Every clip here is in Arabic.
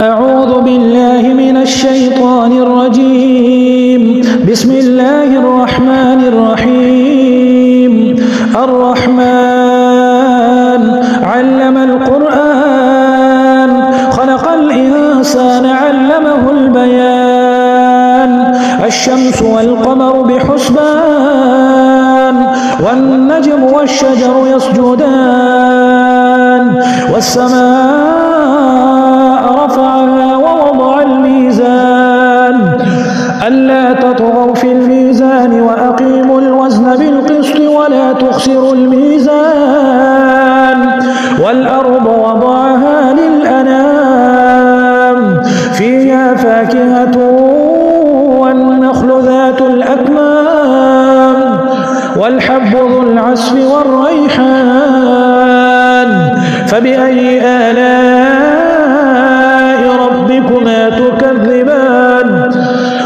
أعوذ بالله من الشيطان الرجيم. بسم الله الرحمن الرحيم. الرحمن علم القرآن خلق الإنسان علمه البيان. الشمس والقمر بحسبان والنجم والشجر يسجدان والسماء رفعها ووضع الميزان ألا تطغوا في الميزان وأقيموا الوزن بالقسط ولا تخسروا الميزان والأرض وضعها للأنام فيها فاكهة والنخل ذات الأكمام والحب ذو العصف والريحان فبأي آلاء ربكما تكذبان.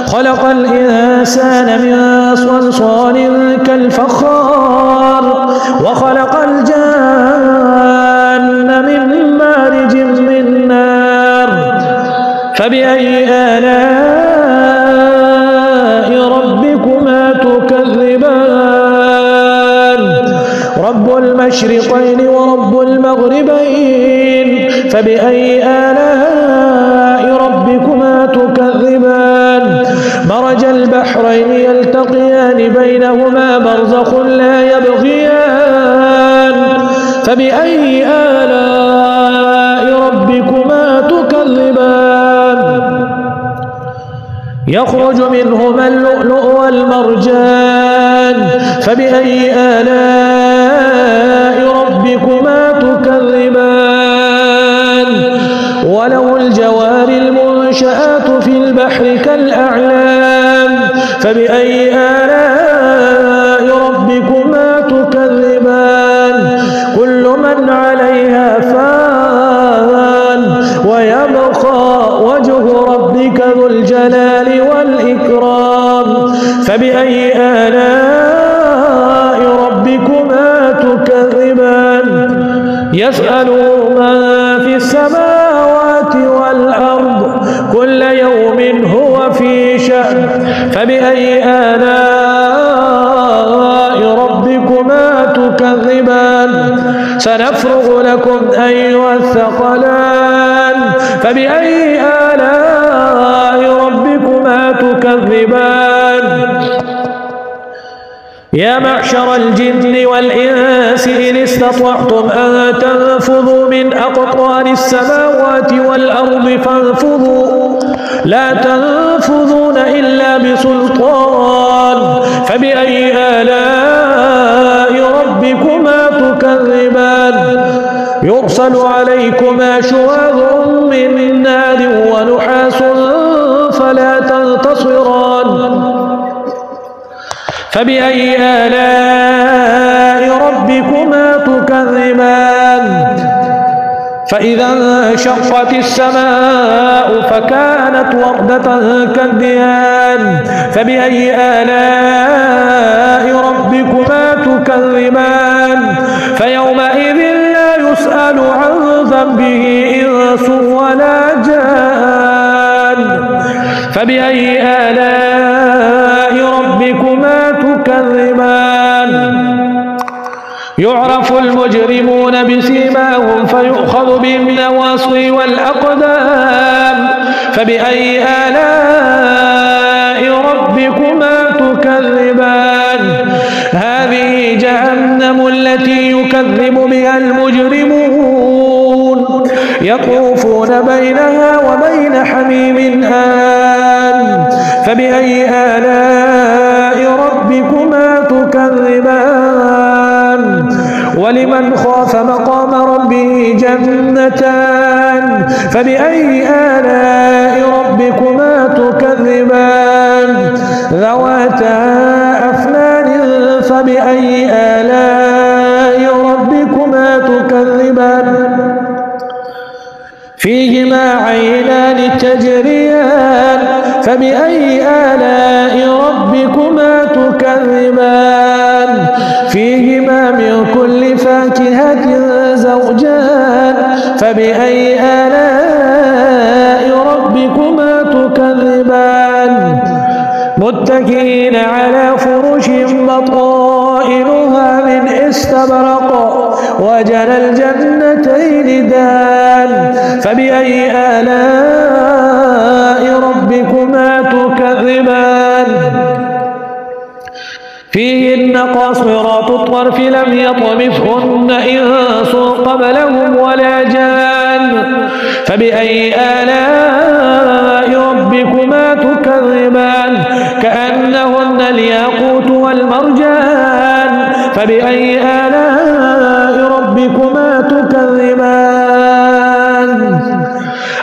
خلق الإنسان من صلصال كالفخار وخلق الجان من مارج من نار فبأي آلاء ربكما تكذبان. رب المشرقين ورب المغربين فبأي آلاء ربكما تكذبان. مرج البحرين يلتقيان بينهما برزخ لا يبغيان فبأي آلاء ربكما تكذبان. يخرج منهما اللؤلؤ والمرجان فبأي آلاء ربكما تكذبان. وله الجوار المنشآت في البحر كالأعلام فبأي آلاء ربكما تكذبان. كل من عليها فان ويبقى وجه ربك ذو الجلال والإكرام فبأي آلاء ربكما تكذبان. يسأل من في السماوات والأرض كل يوم هو في شأن فبأي آلاء ربكما تكذبان. سنفرغ لكم أيها الثقلان فبأي آلاء ربكما تكذبان. يا معشر الجن والإنس إن استطعتم أن تنفذوا من أقطار السماوات والأرض فانفذوا لا تنفذون إلا بسلطان فبأي آلاء ربكما تكذبان. يرسل عليكما شواظ من نار ونحاس فلا تنتصران فبأي آلاء ربكما تكذبان. فإذا انشقت السماء فكانت وردة كالدهان فبأي آلاء ربكما تكذبان. فيومئذ لا يسأل عن ذنبه إنس ولا جان فبأي آلاء ربكما تكذبان. يعرف المجرمون بسيماهم فيؤخذ بالنواصي والأقدام فبأي آلاء ربكما تكذبان. هذه جهنم التي يكذب بها المجرمون يطوفون بينها وبين حميم آن فبأي آلاء ربكما تكذبان. ولمن خاف مقام ربه جنتان فبأي آلاء ربكما تكذبان. ذواتا أفنان فبأي آلاء ربكما تكذبان. فيهما عينان تجريان فبأي آلاء ربكما تكذبان. فيهما من كل فاكهة زوجان فبأي آلاء متكئين على فرش بطائنها من استبرق وجنى الجنتين دان فبأي آلاء ربكما تكذبان فيهن قاصرات الطرف لم يطمثهن إنس قبلهم ولا جان فبأي آلاء ربكما تكذبان كأنهن الياقوت والمرجان فبأي آلاء ربكما تكذبان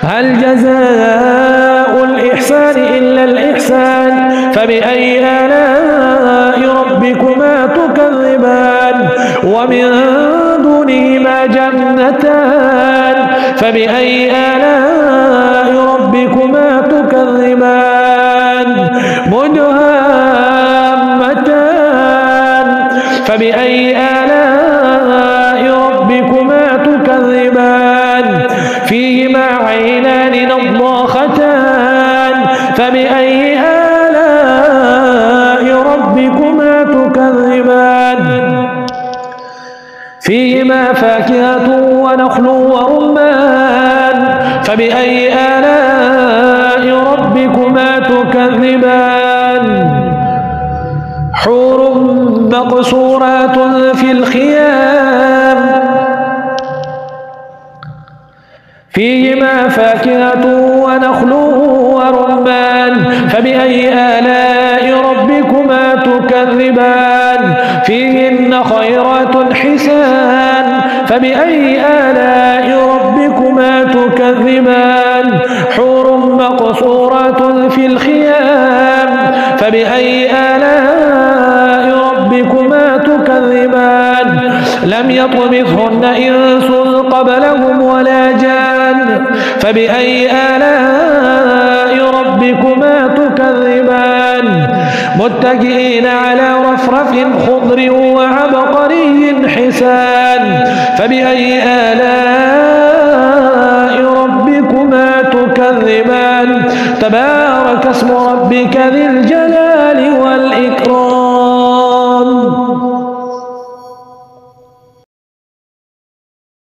هل جزاء الإحسان إلا الإحسان فبأي آلاء ربكما تكذبان ومن دونهما جنتان فبأي آلاء ربكما تكذبان مدهامتان فبأي آلاء ربكما تكذبان فيهما عينان نضاختان فبأي آلاء ربكما تكذبان فيهما فاكهة ونخل ورمان فبأي آلاء ربكما تكذبان حور مقصورات في الخيام فيهما فاكهة ونخل ورمان فبأي آلاء ربكما تكذبان فيهن خيرات حسان فبأي آلاء ربكما تكذبان حور مقصورات في الخيام فبأي آلاء ربكما تكذبان لم يطمثهن إنس قبلهم ولا جان فبأي آلاء ربكما تكذبان متكئين على رفرف خضر وعبقري حسان فبأي آلاء ربكما تكذبان تبارك اسم ربك ذي الجلال والإكرام